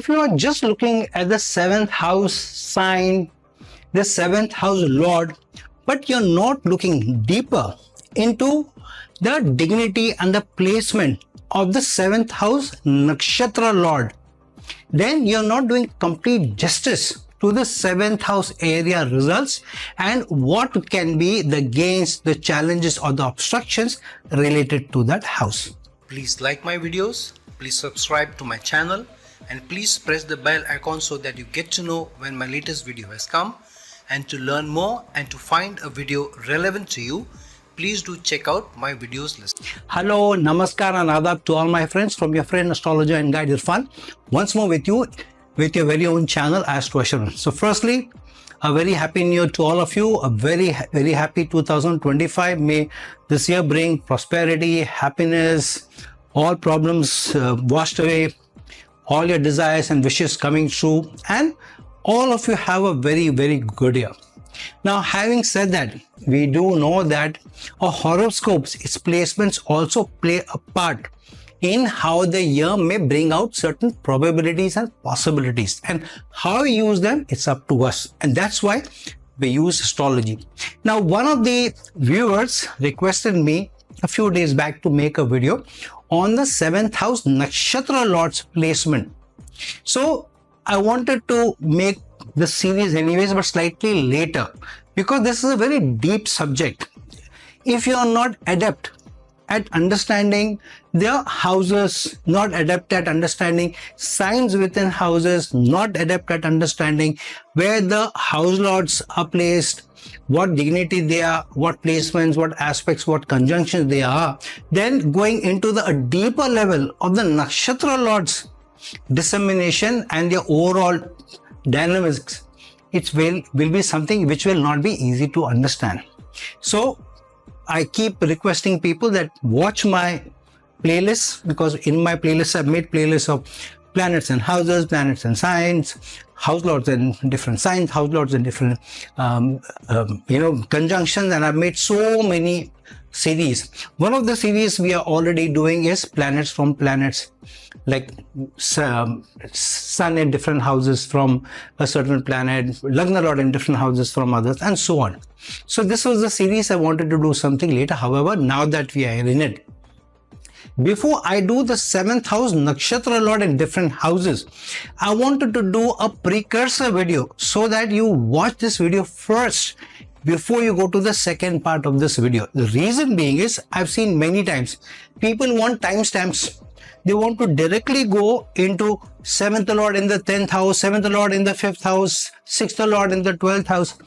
you are just looking at the seventh house sign, the seventh house lord, but you're not looking deeper into the dignity and the placement of the seventh house nakshatra lord, then you're not doing complete justice to the seventh house area results and what can be the gains, the challenges or the obstructions related to that house. Please like my videos, please subscribe to my channel, and please press the bell icon so that you get to know when my latest video has come. And to learn more and to find a video relevant to you, please do check out my videos list. Hello, namaskar and adab to all my friends from your friend astrologer and guide Irfan. Once more with you with your very own channel Astro Assurance. So firstly, a very happy new year to all of you. A very happy 2025. May this year bring prosperity, happiness, all problems washed away, all your desires and wishes coming true, and all of you have a very good year. Now, having said that, we do know that our horoscopes, its placements also play a part in how the year may bring out certain probabilities and possibilities, and how we use them, it's up to us, and that's why we use astrology. Now, one of the viewers requested me a few days back to make a video on the seventh house nakshatra lord's placement. So I wanted to make the series anyways, but slightly later, because this is a very deep subject. If you are not adept at understanding their houses, not adept at understanding signs within houses, not adept at understanding where the house lords are placed, what dignity they are, what placements, what aspects, what conjunctions they are, then going into a deeper level of the nakshatra lords dissemination and their overall dynamics, it will be something which will not be easy to understand. So I keep requesting people that watch my playlists, because in my playlist I've made playlists of planets and houses, planets and signs, house lords and different signs, house lords and different conjunctions, and I've made so many series. One of the series we are already doing is planets from planets, like sun in different houses from a certain planet, Lagna lord in different houses from others, and so on. So this was the series I wanted to do something later. However, now that we are in it, before I do the seventh house nakshatra lord in different houses, I wanted to do a precursor video so that you watch this video first before you go to the second part of this video. The reason being is, I've seen many times people want timestamps. They want to directly go into seventh lord in the 10th house, seventh lord in the 5th house, sixth lord in the 12th house,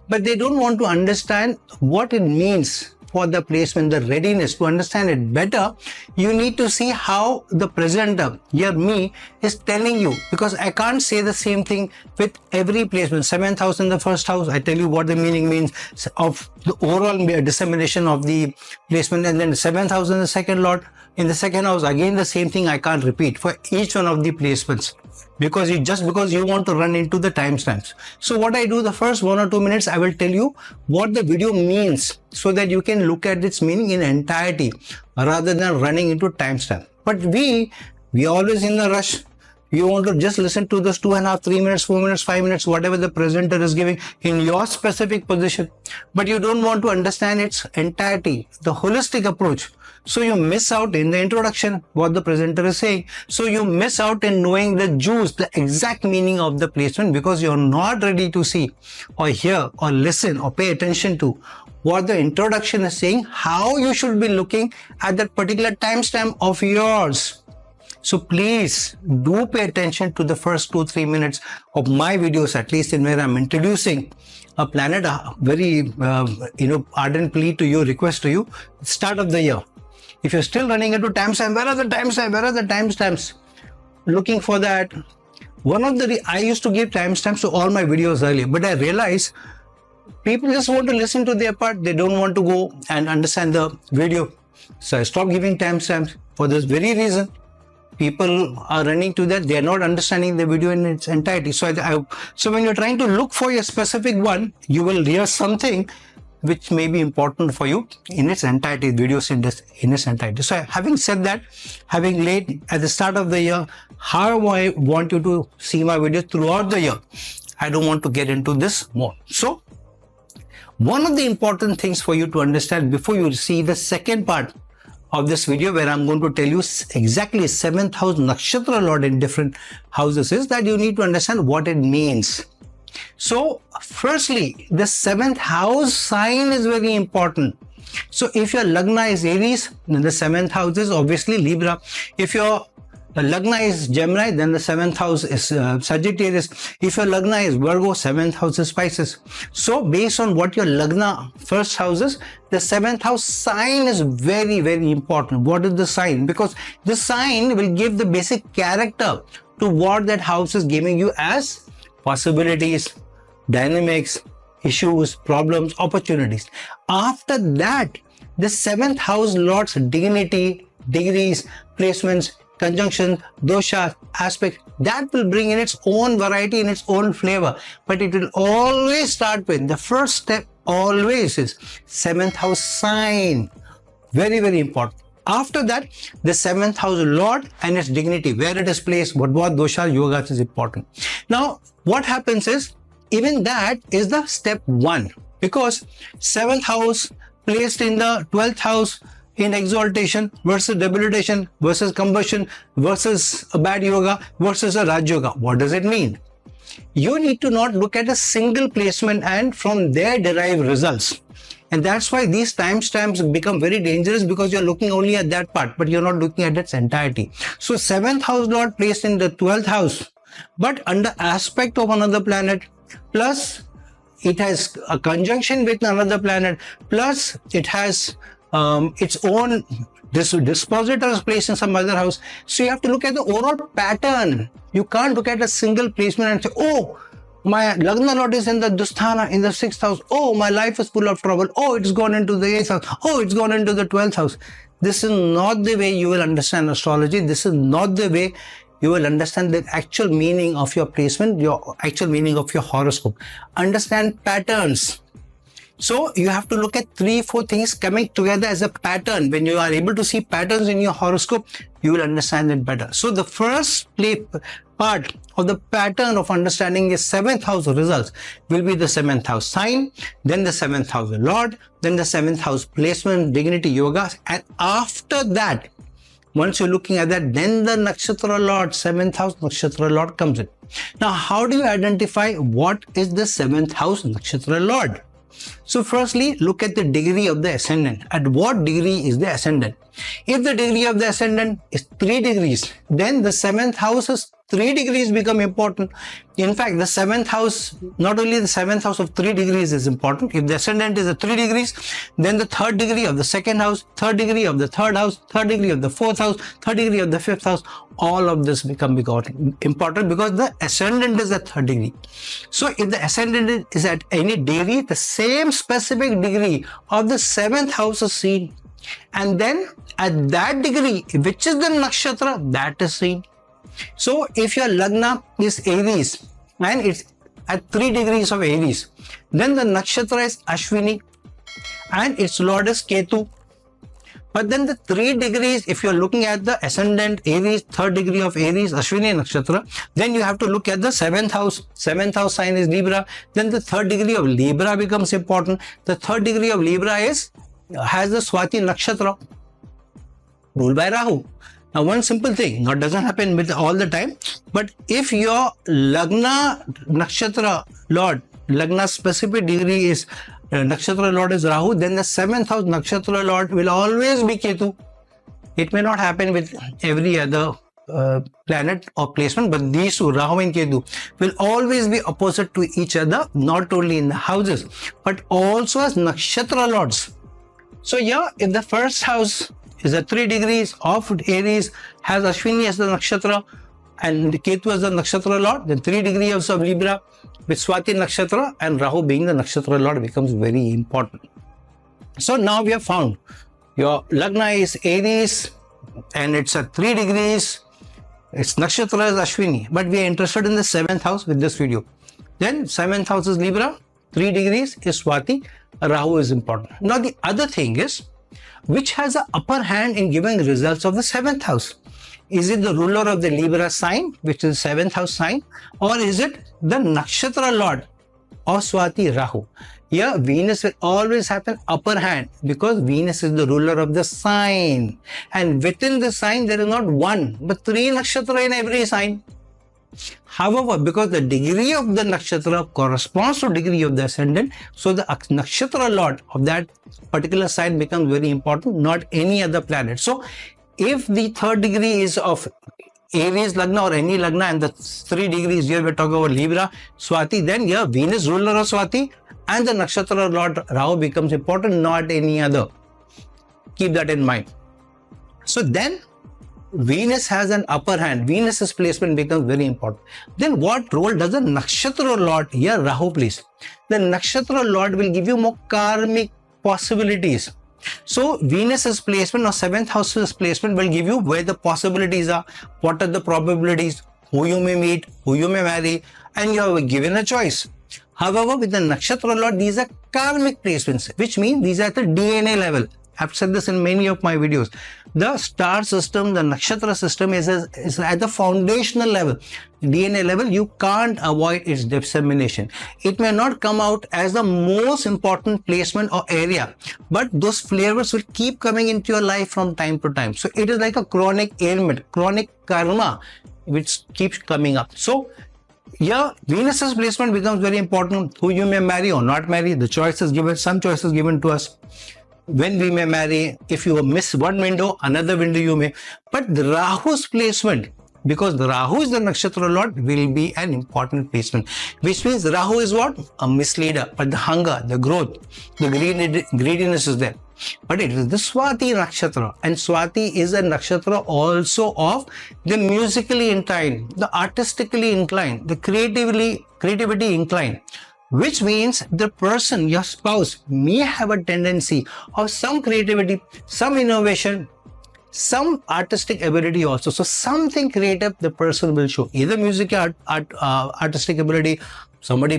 but they don't want to understand what it means for the placement, the readiness. To understand it better, you need to see how the presenter, here me, is telling you, because I can't say the same thing with every placement. Seventh house in the first house, I tell you what the meaning means of the overall dissemination of the placement, and then the seventh house in the second lord in the second house, again the same thing I can't repeat for each one of the placements, because you want to run into the timestamps. So what I do, the first 1 or 2 minutes, I will tell you what the video means, so that you can look at its meaning in entirety rather than running into timestamp. But we are always in a rush. You want to just listen to this 2.5, 3 minutes, 4 minutes, 5 minutes, whatever the presenter is giving in your specific position. But you don't want to understand its entirety, the holistic approach. So you miss out in the introduction what the presenter is saying. So you miss out in knowing the juice, the exact meaning of the placement, because you're not ready to see or hear or listen or pay attention to what the introduction is saying, how you should be looking at that particular timestamp of yours. So please do pay attention to the first 2-3 minutes of my videos, at least in where I'm introducing a planet, a very ardent plea to you, request to you, start of the year. If you're still running into timestamp, where are the timestamps? Where are the timestamps? Looking for that. I used to give timestamps to all my videos earlier, but I realized people just want to listen to their part. They don't want to go and understand the video. So I stopped giving timestamps for this very reason. People are running to that. They are not understanding the video in its entirety. So when you're trying to look for your specific one, you will hear something which may be important for you in its entirety, videos in its entirety. So having said that, having laid at the start of the year how I want you to see my videos throughout the year, I don't want to get into this more. So one of the important things for you to understand before you see the second part of this video, where I'm going to tell you exactly 7th house nakshatra lord in different houses, is that you need to understand what it means. So firstly, the 7th house sign is very important. So if your Lagna is Aries, then the 7th house is obviously Libra. If your Lagna is Gemini, then the 7th house is Sagittarius. If your Lagna is Virgo, 7th house is Pisces. So based on what your Lagna first house is, the 7th house sign is very, very important. What is the sign? Because the sign will give the basic character to what that house is giving you as possibilities, dynamics, issues, problems, opportunities. After that, the 7th house lord's dignity, degrees, placements, conjunction, dosha, aspect, that will bring in its own variety, in its own flavor. But it will always start with, the first step always is 7th house sign. Very, very important. After that, the 7th house lord and its dignity, where it is placed, what dosha, yogas is important. Now, what happens is, even that is the step 1, because 7th house placed in the 12th house in exaltation versus debilitation versus combustion versus a bad yoga versus a Raj yoga. What does it mean? You need to not look at a single placement and from there derive results. And that's why these timestamps become very dangerous, because you're looking only at that part, but you're not looking at its entirety. So 7th house lord placed in the 12th house, but under aspect of another planet, plus it has a conjunction with another planet, plus it has its own dispositors placed in some other house. So you have to look at the overall pattern. You can't look at a single placement and say, oh, my Lagna lord is in the Dusthana in the 6th house. Oh, my life is full of trouble. Oh, it's gone into the 8th house. Oh, it's gone into the 12th house. This is not the way you will understand astrology. This is not the way you will understand the actual meaning of your placement, your actual meaning of your horoscope. Understand patterns. So you have to look at 3-4 things coming together as a pattern. When you are able to see patterns in your horoscope, you will understand it better. So the first part of the pattern of understanding the 7th house results will be the 7th house sign, then the 7th house lord, then the 7th house placement, dignity, yoga, and after that, once you're looking at that, then the nakshatra lord, 7th house nakshatra lord comes in. Now, how do you identify what is the 7th house nakshatra lord? So firstly, look at the degree of the ascendant. At what degree is the ascendant? If the degree of the ascendant is 3 degrees, then the 7th house is 3 degrees become important. In fact, the 7th house, not only the 7th house of 3 degrees is important. If the ascendant is at 3 degrees, then the 3rd degree of the 2nd house, 3rd degree of the 3rd house, 3rd degree of the 4th house, 3rd degree of the 5th house, all of this become important because the ascendant is at 3rd degree. So if the ascendant is at any degree, the same specific degree of the 7th house is seen. And then at that degree, which is the nakshatra, that is seen. So if your Lagna is Aries and it's at 3 degrees of Aries, then the nakshatra is Ashwini and its lord is Ketu. But then the 3 degrees, if you're looking at the ascendant Aries, 3rd degree of Aries, Ashwini nakshatra, then you have to look at the 7th house. 7th house sign is Libra. Then the 3rd degree of Libra becomes important. The 3rd degree of Libra has the Swati nakshatra, ruled by Rahu. Now, one simple thing, that doesn't happen with all the time, but if your Lagna nakshatra lord, Lagna specific degree is nakshatra lord is Rahu, then the 7th house nakshatra lord will always be Ketu. It may not happen with every other planet or placement, but these two, Rahu and Ketu, will always be opposite to each other, not only in the houses, but also as nakshatra lords. So yeah, if the first house is at 3 degrees of Aries, has Ashwini as the nakshatra and Ketu as the nakshatra lord, then 3 degrees of Libra with Swati nakshatra and Rahu being the nakshatra lord becomes very important. So now we have found your Lagna is Aries and it's at 3 degrees, its nakshatra is Ashwini, but we are interested in the 7th house with this video. Then 7th house is Libra, 3 degrees is Swati, Rahu is important. Now the other thing is, which has an upper hand in giving results of the 7th house? Is it the ruler of the Libra sign, which is 7th house sign, or is it the nakshatra lord of Swati, Rahu? Here Venus will always have an upper hand because Venus is the ruler of the sign, and within the sign there is not one but 3 nakshatra in every sign. However, because the degree of the nakshatra corresponds to degree of the ascendant, so the nakshatra lord of that particular sign becomes very important, not any other planet. So if the 3rd degree is of Aries Lagna or any Lagna, and the 3 degrees here we're talking about Libra, Swati, then here Venus ruler of Swati and the nakshatra lord Rahu becomes important, not any other. Keep that in mind. So then Venus has an upper hand. Venus's placement becomes very important. Then what role does the nakshatra lord, here Rahu please, the nakshatra lord will give you more karmic possibilities. So Venus's placement or 7th house's placement will give you where the possibilities are, what are the probabilities, who you may meet, who you may marry, and you are given a choice. However, with the nakshatra lord, these are karmic placements, which means these are at the DNA level. I've said this in many of my videos. The star system, the nakshatra system is at the foundational level. DNA level, you can't avoid its dissemination. It may not come out as the most important placement or area, but those flavors will keep coming into your life from time to time. So it is like a chronic ailment, chronic karma, which keeps coming up. So yeah, Venus's placement becomes very important. Who you may marry or not marry, the choice is given, some choices given to us. When we may marry, if you miss one window, another window you may. But the Rahu's placement, because the Rahu is the nakshatra lord, will be an important placement. Which means Rahu is what? A misleader. But the hunger, the growth, the greediness is there. But it is the Swati nakshatra. And Swati is a nakshatra also of the musically inclined, the artistically inclined, the creativity inclined. Which means the person, your spouse, may have a tendency of some creativity, some innovation, some artistic ability also. So something creative the person will show, either music, artistic ability, somebody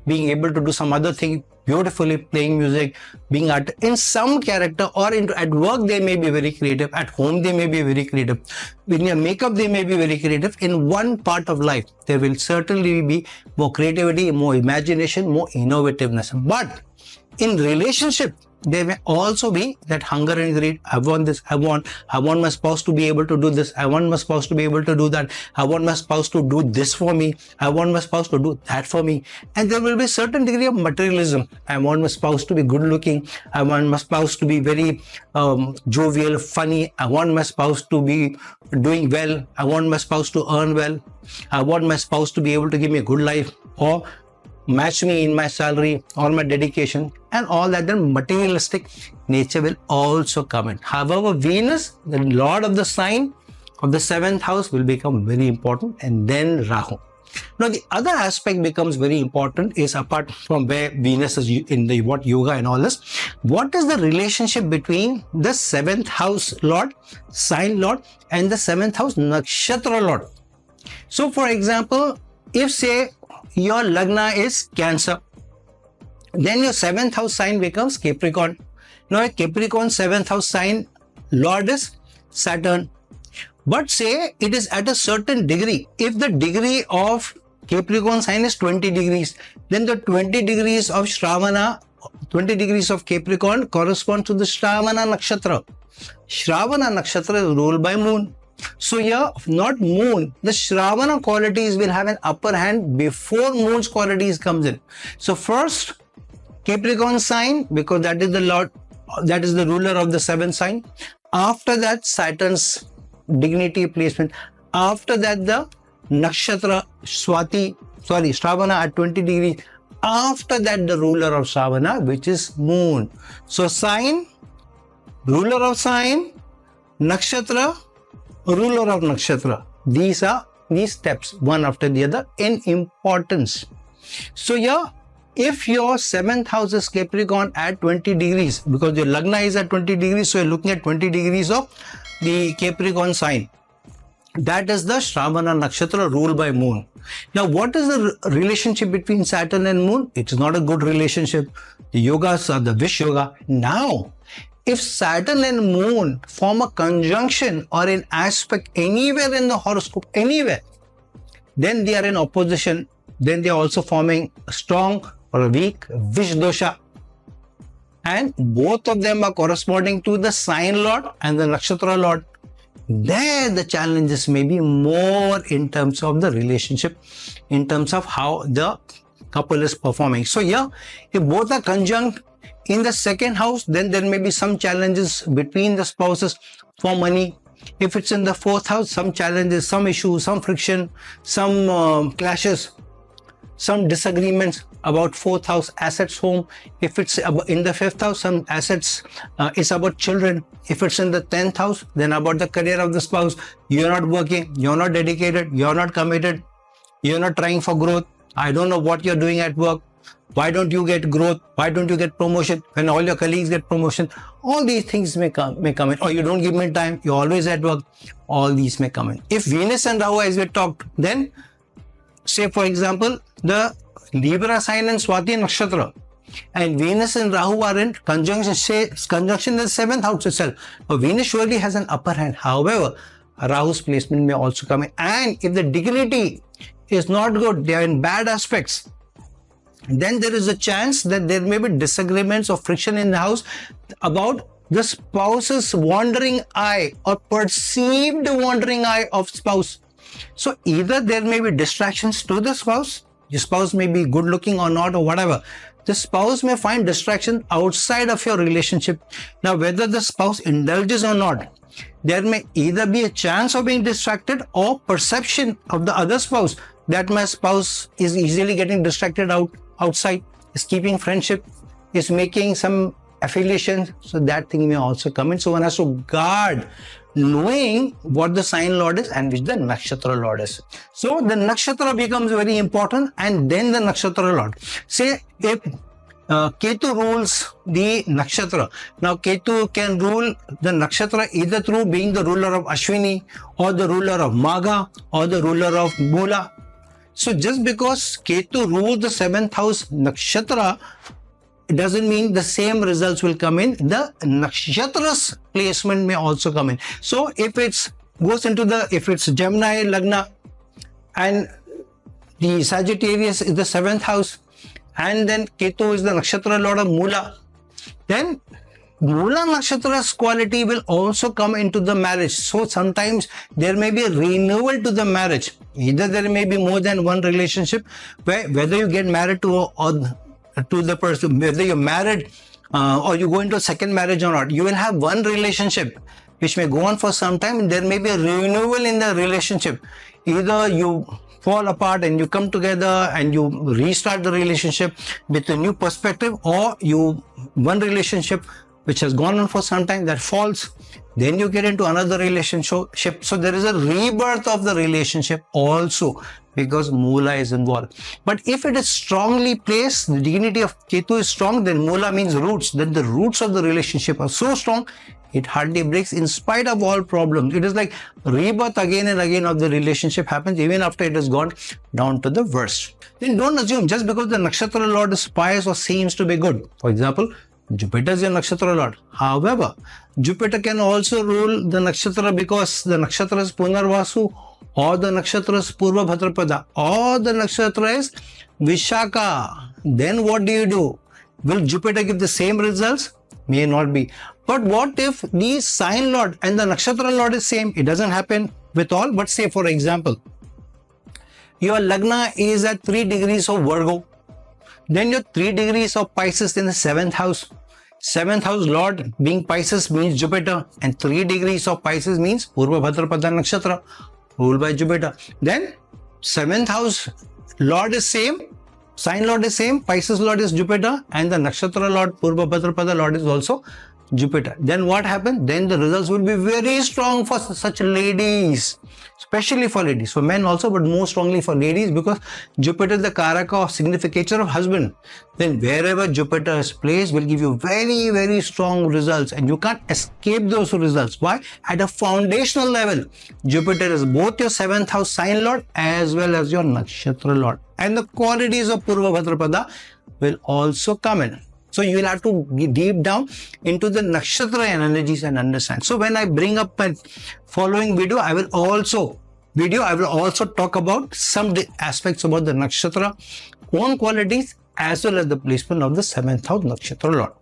being able to do some other thing beautifully, playing music, being in some character, or at work they may be very creative, at home they may be very creative, in your makeup they may be very creative. In one part of life there will certainly be more creativity, more imagination, more innovativeness. But in relationship, there may also be that hunger and greed. I want this, I want my spouse to be able to do this, I want my spouse to be able to do that, I want my spouse to do this for me, I want my spouse to do that for me. And there will be a certain degree of materialism. I want my spouse to be good looking, I want my spouse to be very jovial, funny, I want my spouse to be doing well, I want my spouse to earn well, I want my spouse to be able to give me a good life, or match me in my salary or my dedication, and all that. Then materialistic nature will also come in. However, Venus, the lord of the sign of the 7th house, will become very important, and then Rahu. Now the other aspect becomes very important is, apart from where Venus is in the what yoga and all this, what is the relationship between the 7th house lord, sign lord, and the 7th house nakshatra lord. So for example, if say your Lagna is Cancer, then your 7th house sign becomes Capricorn. Now a Capricorn 7th house sign lord is Saturn. But say it is at a certain degree. If the degree of Capricorn sign is 20 degrees, then the 20 degrees of Shravana, 20 degrees of Capricorn correspond to the Shravana nakshatra. Shravana nakshatra is ruled by moon. So here, not moon, the Shravana qualities will have an upper hand before moon's qualities comes in. So first, Capricorn sign, because that is the lord, that is the ruler of the 7th sign. After that, Saturn's dignity placement. After that, the nakshatra Shravana at 20 degrees. After that, the ruler of Shravana, which is moon. So sign, ruler of sign, nakshatra, ruler of nakshatra. These are these steps, one after the other, in importance. So here, if your 7th house is Capricorn at 20 degrees, because your Lagna is at 20 degrees, so you're looking at 20 degrees of the Capricorn sign. That is the Shravana nakshatra ruled by moon. Now, what is the relationship between Saturn and Moon? It's not a good relationship. The yogas are the wish yoga. Now, if Saturn and Moon form a conjunction or an aspect anywhere in the horoscope, anywhere, then they are in opposition. Then they are also forming a strong or a weak wish dosha. And both of them are corresponding to the sign lord and the nakshatra lord. There the challenges may be more in terms of the relationship, in terms of how the couple is performing. So yeah, if both are conjunct in the second house, then there may be some challenges between the spouses for money. If it's in the fourth house, some challenges, some issues, some friction, some clashes, some disagreements about fourth house assets home. If it's in the fifth house, some assets is about children. If it's in the 10th house, then about the career of the spouse. You're not working, you're not dedicated, you're not committed, you're not trying for growth. I don't know what you're doing at work. Why don't you get growth? Why don't you get promotion when all your colleagues get promotion? All these things may come in. Or you don't give me time, you're always at work. All these may come in. If Venus and Rahu, as we talked, then say for example, the Libra sign and Swati Nakshatra and Venus and Rahu are in conjunction, say conjunction in the 7th house itself. But Venus surely has an upper hand. However, Rahu's placement may also come in. And if the dignity is not good, they are in bad aspects, then there is a chance that there may be disagreements or friction in the house about the spouse's wandering eye or perceived wandering eye of spouse. So either there may be distractions to the spouse, your spouse may be good looking or not or whatever. The spouse may find distraction outside of your relationship. Now, whether the spouse indulges or not, there may either be a chance of being distracted or perception of the other spouse that my spouse is easily getting distracted outside, is keeping friendship, is making some affiliation. So that thing may also come in. So one has to guard knowing what the sign lord is and which the nakshatra lord is. So the nakshatra becomes very important, and then the nakshatra lord. Say if Ketu rules the nakshatra. Now Ketu can rule the nakshatra either through being the ruler of Ashwini or the ruler of Magha or the ruler of Mula. So just because Ketu rules the 7th house nakshatra, it doesn't mean the same results will come in. The nakshatra's placement may also come in. So if it's if it's Gemini Lagna and the Sagittarius is the 7th house, and then Ketu is the nakshatra lord of Mula, then Mula nakshatra's quality will also come into the marriage. So sometimes there may be a renewal to the marriage. Either there may be more than one relationship, whether you get married to the person, whether you're married or you go into a second marriage or not, you will have one relationship which may go on for some time, and there may be a renewal in the relationship. Either you fall apart and you come together and you restart the relationship with a new perspective, or one relationship which has gone on for some time that falls, then you get into another relationship. So there is a rebirth of the relationship also, because Mula is involved. But if it is strongly placed, the dignity of Ketu is strong, then Mula means roots. Then the roots of the relationship are so strong, it hardly breaks in spite of all problems. It is like rebirth again and again of the relationship happens even after it has gone down to the worst. Then don't assume just because the nakshatra lord is pious or seems to be good. For example, Jupiter is your nakshatra lord. However, Jupiter can also rule the nakshatra because the nakshatra is Punarvasu, or the nakshatra is Purva Bhadrapada, or the nakshatra is Vishaka. Then what do? Will Jupiter give the same results? May not be. But what if the sign lord and the nakshatra lord is same? It doesn't happen with all, but say for example, your Lagna is at 3 degrees of Virgo. Then your 3 degrees of Pisces in the 7th house. 7th house lord being Pisces means Jupiter, and 3 degrees of Pisces means Purva Bhadrapada Nakshatra, ruled by Jupiter. Then 7th house lord is same, sign lord is same, Pisces lord is Jupiter, and the Nakshatra lord, Purva Bhadrapada lord is also Jupiter. Then what happens? Then the results will be very strong for such ladies, especially for ladies, for men also, but more strongly for ladies, because Jupiter is the Karaka of significator of husband. Then wherever Jupiter is placed will give you very, very strong results, and you can't escape those results. Why? At a foundational level, Jupiter is both your 7th house sign lord as well as your nakshatra lord, and the qualities of Purva Bhadrapada will also come in. So you will have to be deep down into the nakshatra energies and understand. So when I bring up my following video, I will also talk about some aspects about the nakshatra, own qualities, as well as the placement of the 7th house nakshatra lord.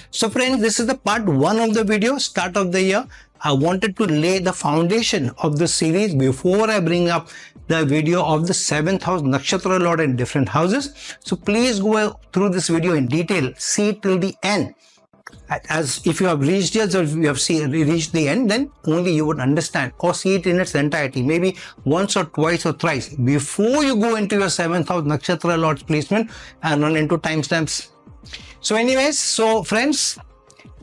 So friends, this is the part 1 of the video, start of the year. I wanted to lay the foundation of the series before I bring up the video of the 7th house nakshatra lord in different houses. So please go through this video in detail, see it till the end. As if you have reached here, so if you have reached the end, then only you would understand, or see it in its entirety, maybe once or twice or thrice before you go into your 7th house nakshatra lord's placement and run into timestamps. So anyways, so friends,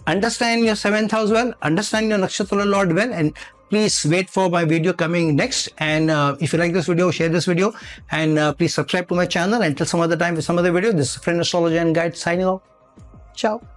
understand your 7th house well, understand your nakshatra lord well, and please wait for my video coming next. And if you like this video, share this video, and please subscribe to my channel. Until some other time with some other video, this is Friend Astrologer and Guide signing off. Ciao.